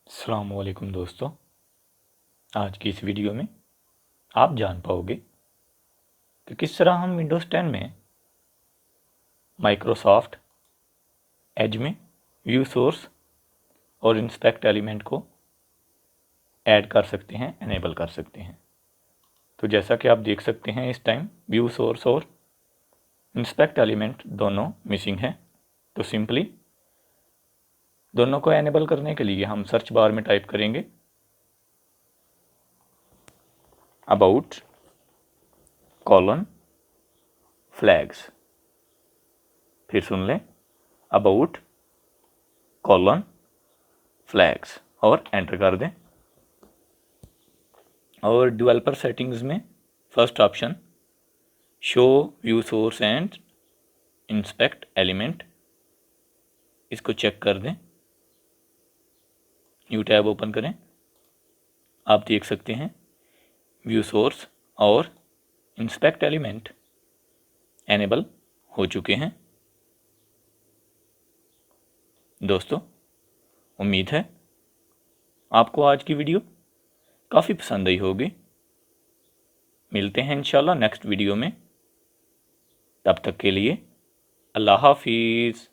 अस्सलाम वालेकुम दोस्तों, आज की इस वीडियो में आप जान पाओगे कि किस तरह हम विंडोज़ 10 में माइक्रोसॉफ्ट एज में व्यू सोर्स और इंस्पेक्ट एलिमेंट को ऐड कर सकते हैं, एनेबल कर सकते हैं। तो जैसा कि आप देख सकते हैं इस टाइम व्यू सोर्स और इंस्पेक्ट एलिमेंट दोनों मिसिंग हैं। तो सिंपली दोनों को एनेबल करने के लिए हम सर्च बार में टाइप करेंगे अबाउट कॉलन फ्लैग्स। फिर सुन लें अबाउट कॉलन फ्लैग्स और एंटर कर दें। और डेवलपर सेटिंग्स में first option show view source and inspect element, इसको चेक कर दें। न्यू टैब ओपन करें। आप देख सकते हैं व्यू सोर्स और इंस्पेक्ट एलिमेंट एनेबल हो चुके हैं। दोस्तों, उम्मीद है आपको आज की वीडियो काफ़ी पसंद आई होगी। मिलते हैं इंशाल्लाह नेक्स्ट वीडियो में। तब तक के लिए अल्लाह हाफिज़।